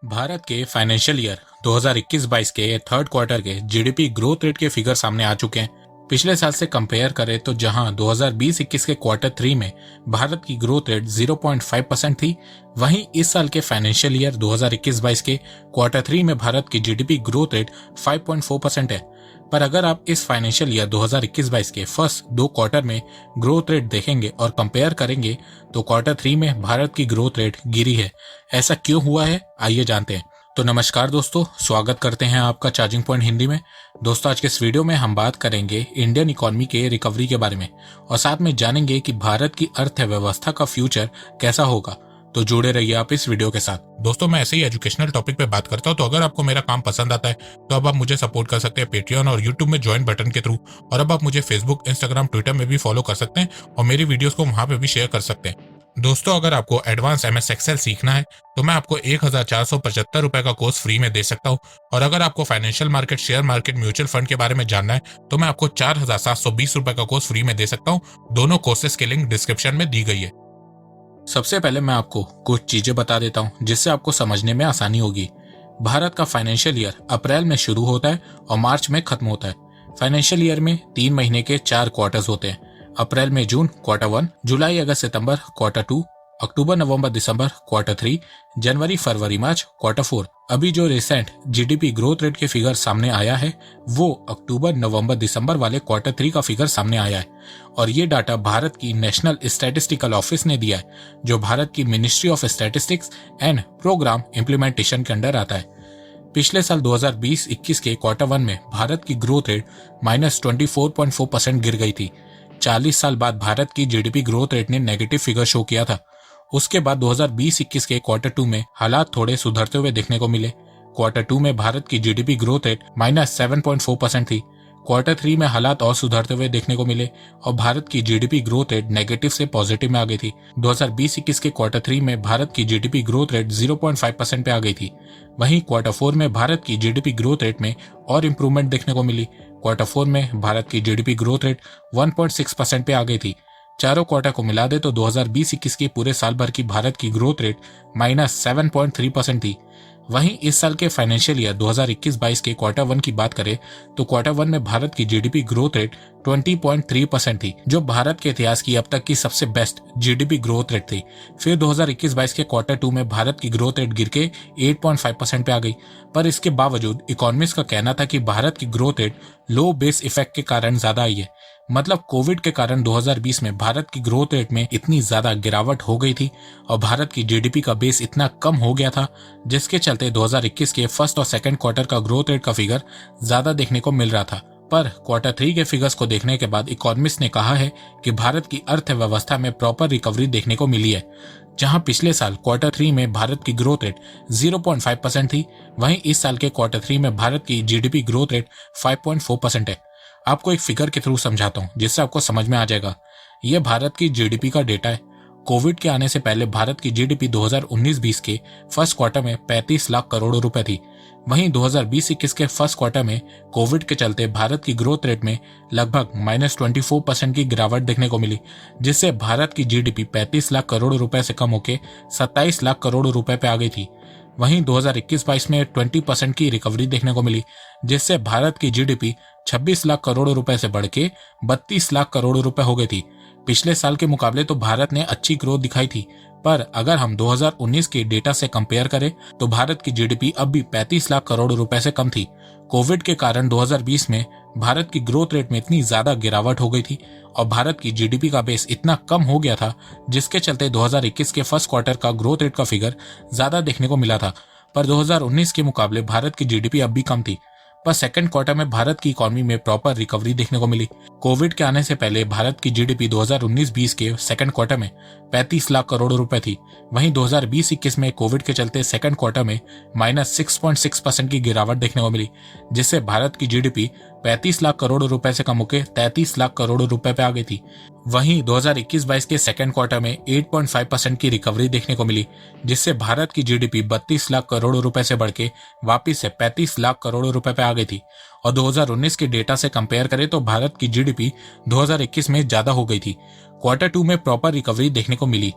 भारत के financial year 2021-22 के third quarter के जीडीपी ग्रोथ रेट के फिगर सामने आ चुके हैं। पिछले साल से कंपेयर करें तो जहां 2020-21 के क्वार्टर 3 में भारत की ग्रोथ रेट 0.5% थी, वहीं इस साल के फाइनेंशियल ईयर 2021-22 के क्वार्टर 3 में भारत की जीडीपी ग्रोथ रेट 5.4% है। पर अगर आप इस फाइनेंशियल ईयर 2021-22 के फर्स्ट दो क्वार्टर में ग्रोथ रेट देखेंगे और कंपेयर करेंगे तो क्वार्टर 3 में भारत की ग्रोथ रेट गिरी है। ऐसा क्यों हुआ है, आइए जानते हैं। तो नमस्कार दोस्तों, स्वागत करते हैं आपका चार्जिंग पॉइंट हिंदी में। दोस्तों, आज के इस वीडियो में हम बात करेंगे इंडियन इकोनॉमी के रिकवरी के बारे में और साथ में जानेंगे कि भारत की अर्थव्यवस्था का फ्यूचर कैसा होगा। तो जुड़े रहिए आप इस वीडियो के साथ। दोस्तों, मैं ऐसे ही एजुकेशनल टॉपिक पे बात करता हूँ, तो अगर आपको मेरा काम पसंद आता है तो अब आप मुझे सपोर्ट कर सकते हैं पेट्रियन और यूट्यूब में ज्वाइन बटन के थ्रू। और अब आप मुझे फेसबुक, इंस्टाग्राम, ट्विटर में भी फॉलो कर सकते हैं और मेरी वीडियोस को वहां पे भी शेयर कर सकते हैं। दोस्तों, अगर आपको एडवांस MS एक्सेल सीखना है तो मैं आपको 1475 रुपए का कोर्स फ्री में दे सकता हूँ। और अगर आपको financial market, share market, mutual fund के बारे में जानना है तो मैं आपको 4720 रुपए का कोर्स फ्री में दे सकता हूँ। दोनों कोर्सेज की लिंक डिस्क्रिप्शन में दी गई है। सबसे पहले मैं आपको कुछ चीजें बता देता हूं जिससे आपको समझने में आसानी होगी। भारत का फाइनेंशियल ईयर अप्रैल में शुरू होता है और मार्च में खत्म होता है। फाइनेंशियल ईयर में 3 महीने के 4 क्वार्टर्स होते हैं। अप्रैल में जून क्वार्टर 1, जुलाई अगस्त सितंबर क्वार्टर 2, अक्टूबर नवंबर दिसंबर क्वार्टर 3, जनवरी फरवरी मार्च क्वार्टर 4। अभी जो रिसेंट जीडीपी ग्रोथ रेट के फिगर सामने आया है वो अक्टूबर नवंबर दिसंबर वाले क्वार्टर 3 का फिगर सामने आया है और ये डाटा भारत की नेशनल स्टैटिस्टिकल ऑफिस ने दिया है, जो भारत की ministry of statistics and programme implementation के अंडर आता है। पिछले साल 2020-21 के क्वार्टर 1 में भारत की ग्रोथ रेट -24.4% गिर गई थी। 40 साल बाद भारत की जीडीपी ग्रोथ रेट ने नेगेटिव फिगर शो किया था। उसके बाद 2020-21 के क्वार्टर 2 में हालात थोड़े सुधरते हुए देखने को मिले। क्वार्टर 2 में भारत की जीडीपी ग्रोथ रेट -7.4% थी। क्वार्टर 3 में हालात और सुधरते हुए देखने को मिले और भारत की जीडीपी ग्रोथ रेट नेगेटिव से पॉजिटिव में आ गई थी। 2020-21 के क्वार्टर 3 में भारत की जीडीपी ग्रोथ रेट 0.5% पे आ गई थी। वहीं क्वार्टर 4 में भारत की जीडीपी ग्रोथ रेट में और इम्प्रूवमेंट देखने को मिली। क्वार्टर 4 में भारत की जीडीपी ग्रोथ रेट 1.6% पे आ गई थी। चारों क्वार्टर को मिला दे तो 2020-21 के पूरे साल भर की भारत की ग्रोथ रेट -7.3% थी। वहीं इस साल के फाइनेंशियल ईयर 2021-22 के क्वार्टर 1 की बात करें तो क्वार्टर 1 में भारत की जीडीपी ग्रोथ रेट 20.3% थी, जो भारत के इतिहास की अब तक की सबसे बेस्ट जीडीपी ग्रोथ रेट थी। फिर 2021-22 के क्वार्टर 2 में भारत की ग्रोथ रेट गिर के 8.5% पे आ गई। पर इसके बावजूद इकोनॉमिस्ट का कहना था कि भारत की ग्रोथ रेट लो बेस इफेक्ट के कारण ज्यादा आई है। मतलब कोविड के कारण 2020 में भारत की ग्रोथ रेट में इतनी ज्यादा गिरावट हो गई थी और भारत की जीडीपी का बेस इतना कम हो गया था, जिसके चलते 2021 के फर्स्ट और सेकंड क्वार्टर का ग्रोथ रेट का फिगर ज्यादा देखने को मिल रहा था। पर क्वार्टर 3 के फिगर्स को देखने के बाद इकोनॉमिस्ट ने कहा है कि भारत की अर्थव्यवस्था में प्रॉपर रिकवरी देखने को मिली है। जहां पिछले साल क्वार्टर 3 में भारत की ग्रोथ रेट 0.5% थी, वहीं इस साल के क्वार्टर 3 में भारत की जीडीपी ग्रोथ रेट 5.4% है। आपको एक फिगर के थ्रू समझाता हूं जिससे आपको समझ में आ जाएगा। यह भारत की जीडीपी का डेटा है। कोविड के आने से पहले भारत की जीडीपी 2019-20 के फर्स्ट क्वार्टर में 35 लाख करोड़ रुपए थी। वहीं 2020-21 के फर्स्ट क्वार्टर में कोविड के चलते भारत की ग्रोथ रेट में लगभग -24% की गिरावट देखने को मिली, जिससे भारत की जीडीपी 35 लाख करोड़ रुपए से कम होकर 27 लाख करोड़ रुपए पे आ गई थी। वहीं 2021-22 में 20% की रिकवरी देखने को मिली, जिससे भारत की जीडीपी 26 लाख करोड़ रुपए से बढ़ के 32 लाख करोड़ रुपए हो गई थी। पिछले साल के मुकाबले तो भारत ने अच्छी ग्रोथ दिखाई थी, पर अगर हम 2019 के डेटा से कंपेयर करें तो भारत की जीडीपी अब भी 35 लाख करोड़ रुपए से कम थी। कोविड के कारण 2020 में भारत की ग्रोथ रेट में इतनी ज्यादा गिरावट हो गई थी और भारत की जीडीपी का बेस इतना कम हो गया था, जिसके चलते 2021 के फर्स्ट क्वार्टर का ग्रोथ रेट का फिगर ज्यादा देखने को मिला था। पर 2019 के मुकाबले भारत की जीडीपी अब भी कम थी। पर सेकंड क्वार्टर में भारत की इकोनॉमी में प्रॉपर रिकवरी देखने को मिली। कोविड के आने से पहले भारत की जीडीपी 2019-20 के सेकंड क्वार्टर में 35 लाख करोड़ रुपए थी। वहीं 2020-21 में कोविड के चलते सेकंड क्वार्टर में -6.6% की गिरावट देखने को मिली, जिससे भारत की जीडीपी 35 लाख करोड़ रुपए से कम होकर 33 लाख करोड़ रुपए पे आ गई थी। वहीं 2021-22 के सेकंड क्वार्टर में 8.5% की रिकवरी देखने को मिली, जिससे भारत की जीडीपी 32 लाख करोड़ रुपए से बढ़ के वापिस से 35 लाख करोड़ रुपए पे आ गई थी। और 2019 के डेटा से कंपेयर करें तो भारत की जीडीपी 2021 में ज्यादा हो गई थी। क्वार्टर 2 में प्रॉपर रिकवरी देखने को मिली।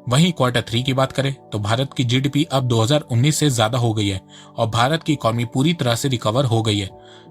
वहीं क्वार्टर 3 की बात करें तो भारत की जीडीपी अब 2019 से ज्यादा हो गई है और भारत की इकॉनमी पूरी तरह से रिकवर हो गई है।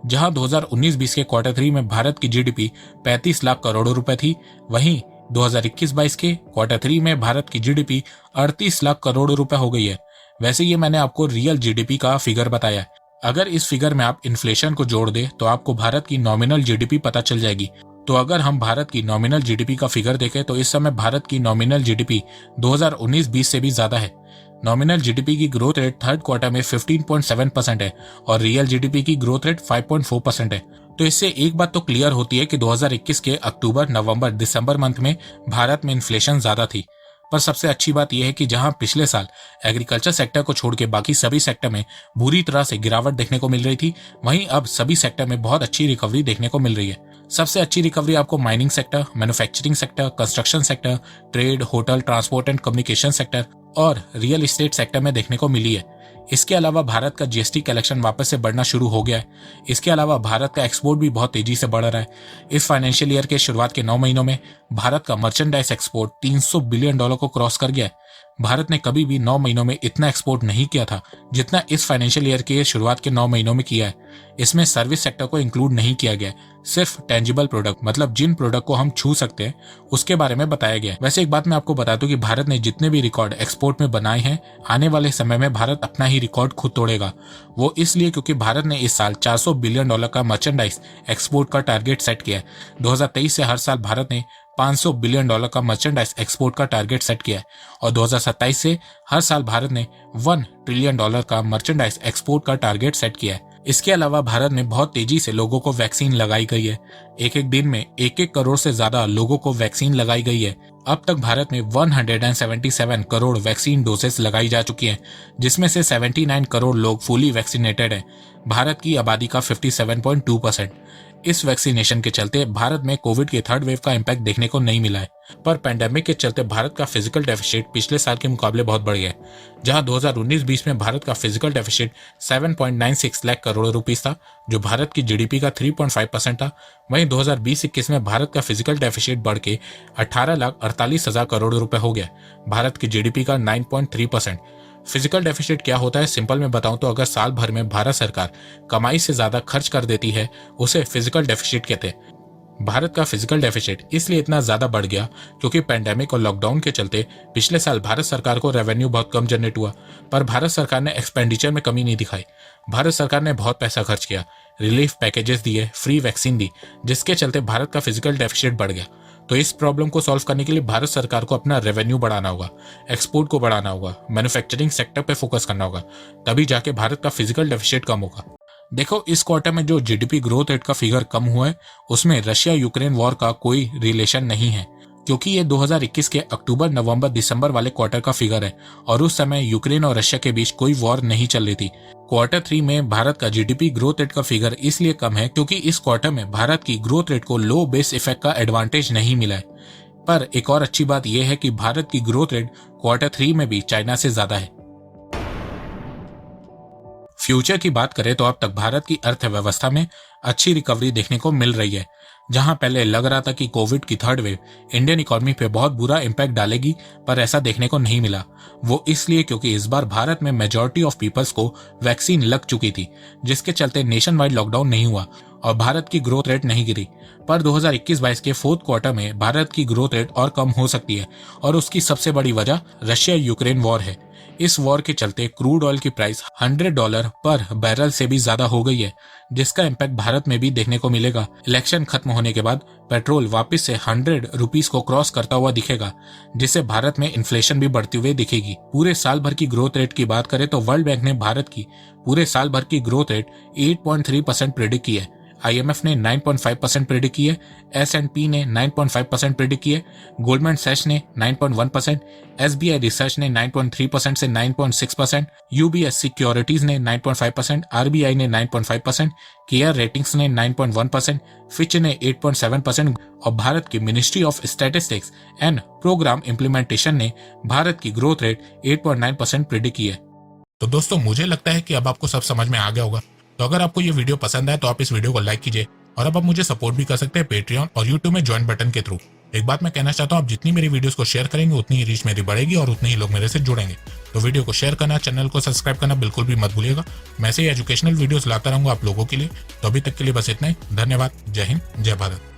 जहां 2019-20 के क्वार्टर 3 में भारत की जीडीपी 35 लाख करोड़ रुपए थी, वहीं 2021-22 के क्वार्टर 3 में भारत की जीडीपी 38 लाख करोड़ रुपए हो गई है। वैसे ये मैंने आपको रियल जीडीपी का फिगर बताया। अगर इस फिगर में आप इन्फ्लेशन को जोड़ दे तो आपको भारत की नॉमिनल जीडीपी पता चल जाएगी। तो अगर हम भारत की नॉमिनल जीडीपी का फिगर देखें तो इस समय भारत की नॉमिनल जीडीपी 2019-20 से भी ज्यादा है। नॉमिनल जीडीपी की ग्रोथ रेट थर्ड क्वार्टर में 15.7% है और रियल जीडीपी की ग्रोथ रेट 5.4% है। तो इससे एक बात तो क्लियर होती है कि 2021 के अक्टूबर, नवंबर, दिसंबर मंथ में भारत में इन्फ्लेशन ज्यादा थी। पर सबसे अच्छी बात यह है कि जहां पिछले साल एग्रीकल्चर सेक्टर को छोड़ के बाकी सभी सेक्टर में बुरी तरह से गिरावट देखने को मिल रही थी, वहीं अब सभी सेक्टर में बहुत अच्छी रिकवरी देखने को मिल रही है। सबसे अच्छी रिकवरी आपको mining sector, manufacturing sector, construction sector, trade, hotel, transport and communication sector और रियल एस्टेट सेक्टर में देखने को मिली है। इसके अलावा भारत का जीएसटी कलेक्शन वापस से बढ़ना शुरू हो गया है। इसके अलावा भारत का एक्सपोर्ट भी बहुत तेजी से बढ़ रहा है। इस फाइनेंशियल ईयर के शुरुआत के 9 महीनों में भारत का मर्चेंडाइज एक्सपोर्ट $300 बिलियन को क्रॉस कर गया है। भारत ने कभी भी 9 महीनों में इतना एक्सपोर्ट नहीं किया था जितना इस फाइनेंशियल ईयर के शुरुआत के 9 महीनों में किया है। इसमें सर्विस सेक्टर को इंक्लूड नहीं किया गया, सिर्फ टेंजिबल प्रोडक्ट मतलब जिन प्रोडक्ट को हम छू सकते हैं उसके बारे में बताया गया। वैसे एक बात मैं आपको बता दूं कि भारत ने जितने भी रिकॉर्ड एक्सपोर्ट में बनाए हैं, आने वाले समय में भारत अपना ही रिकॉर्ड खुद तोड़ेगा। वो इसलिए क्योंकि भारत ने इस साल $400 बिलियन का मर्चेंडाइज एक्सपोर्ट का टारगेट सेट किया है। 2023 से हर साल भारत ने $500 बिलियन का मर्चेंडाइज एक्सपोर्ट का टारगेट सेट किया है और 2027 से हर साल भारत ने $1 ट्रिलियन का मर्चेंडाइज एक्सपोर्ट का टारगेट सेट किया है। इसके अलावा भारत में बहुत तेजी से लोगों को वैक्सीन लगाई गई है। एक दिन में 1 करोड़ से ज्यादा लोगों को वैक्सीन लगाई गई है। अब तक भारत में 177 करोड़ वैक्सीन डोसेस लगाई जा चुकी हैं, जिसमें से 79 करोड़ लोग फुली वैक्सीनेटेड हैं। भारत की आबादी का 57.2%। इस वैक्सीनेशन के चलते भारत में कोविड के थर्ड वेव का इम्पैक्ट देखने को नहीं मिला है। पर पैंडेमिक के चलते भारत का फिजिकल डेफिसिट पिछले साल के मुकाबले बहुत बढ़ गया है। जहां 2019-20 में भारत का physical deficit 7.96 lakh crore rupees था, जो भारत की जीडीपी का 3.5% था। वहीं 2020-21 में भारत का फिजिकल डेफिसिट बढ़ के 18,48,000 करोड़ रुपए हो गया, भारत की जीडीपी का 9.3%। फिजिकल डेफिसिट क्या होता है, सिंपल में बताऊं तो अगर साल भर में भारत सरकार कमाई से ज्यादा खर्च कर देती है, उसे फिजिकल डेफिसिट कहते हैं। भारत का फिजिकल डेफिसिट इसलिए इतना ज्यादा बढ़ गया क्योंकि पैंडेमिक और लॉकडाउन के चलते पिछले साल भारत सरकार को रेवेन्यू बहुत कम जनरेट हुआ, पर भारत सरकार ने एक्सपेंडिचर में कमी नहीं दिखाई। भारत सरकार ने बहुत पैसा खर्च किया, रिलीफ पैकेजेस दिए, फ्री वैक्सीन दी, जिसके चलते भारत का फिजिकल डेफिसिट बढ़ गया। तो इस प्रॉब्लम को सॉल्व करने के लिए भारत सरकार को अपना रेवेन्यू बढ़ाना होगा, एक्सपोर्ट को बढ़ाना होगा, मैन्युफैक्चरिंग सेक्टर पे फोकस करना होगा, तभी जाके भारत का फिजिकल डेफिसिट कम होगा। देखो, इस क्वार्टर में जो जीडीपी ग्रोथ रेट का फिगर कम हुआ है उसमें रशिया यूक्रेन वॉर का कोई रिलेशन नहीं है, क्योंकि ये 2021 के अक्टूबर, नवंबर, दिसंबर वाले क्वार्टर का फिगर है और उस समय यूक्रेन और रशिया के बीच कोई वॉर नहीं चल रही थी। क्वार्टर 3 में भारत का जीडीपी ग्रोथ रेट का फिगर इसलिए कम है क्योंकि इस क्वार्टर में भारत की ग्रोथ रेट को लो बेस इफेक्ट का एडवांटेज नहीं मिला है। पर एक और अच्छी बात यह है कि भारत की ग्रोथ रेट क्वार्टर 3 में भी चाइना से ज्यादा है। फ्यूचर की बात करें तो अब तक भारत की अर्थव्यवस्था में अच्छी रिकवरी देखने को मिल रही है। जहां पहले लग रहा था कि कोविड की थर्ड वेव इंडियन इकोनॉमी पे बहुत बुरा इंपैक्ट डालेगी, पर ऐसा देखने को नहीं मिला। वो इसलिए क्योंकि इस बार भारत में मेजॉरिटी ऑफ पीपल्स को वैक्सीन लग चुकी थी, जिसके चलते नेशन वाइड लॉकडाउन नहीं हुआ और भारत की ग्रोथ रेट नहीं गिरी। पर 2021-22 के फोर्थ क्वार्टर में भारत की ग्रोथ रेट और कम हो सकती है और उसकी सबसे बड़ी वजह रशिया यूक्रेन वॉर है। इस वॉर के चलते क्रूड ऑयल की प्राइस $100 पर बैरल से भी ज्यादा हो गई है, जिसका इम्पैक्ट भारत में भी देखने को मिलेगा। इलेक्शन खत्म होने के बाद पेट्रोल वापस से 100 रुपीस को क्रॉस करता हुआ दिखेगा, जिससे भारत में इन्फ्लेशन भी बढ़ती हुई दिखेगी। पूरे साल भर की ग्रोथ रेट की बात करें तो वर्ल्ड बैंक ने भारत की पूरे साल भर की ग्रोथ रेट 8.3% प्रेडिक्ट की है। IMF ने 9.5% प्रेडिक्ट की है, S&P ने 9.5% प्रेडिक्ट की है, गोल्डमैन सैच ने 9.1%, SBI रिसर्च ने 9.3% से 9.6%, UBS सिक्योरिटीज ने 9.5%, RBI ने 9.5%, केयर रेटिंग्स ने 9.1%, फिच ने 8.7% और भारत की ministry of statistics and programme implementation ने भारत की ग्रोथ रेट 8.9% प्रेडिक्ट की है। तो दोस्तों, मुझे लगता है कि अब आपको सब समझ में आ गया होगा। तो अगर आपको ये वीडियो पसंद आए तो आप इस वीडियो को लाइक कीजिए और अब आप मुझे सपोर्ट भी कर सकते हैं पेट्रियन और यूट्यूब में ज्वाइन बटन के थ्रू। एक बात मैं कहना चाहता हूँ, आप जितनी मेरी वीडियोस को शेयर करेंगे उतनी ही रीच मेरी बढ़ेगी और उतने ही लोग मेरे से जुड़ेंगे। तो वीडियो को शेयर करना, चैनल को सब्सक्राइब करना बिल्कुल भी मत भूलिएगा। मैं ऐसे ही एजुकेशनल वीडियोस लाता रहूंगा आप लोगों के लिए। तो अभी तक के लिए बस इतना ही। धन्यवाद। जय हिंद, जय भारत।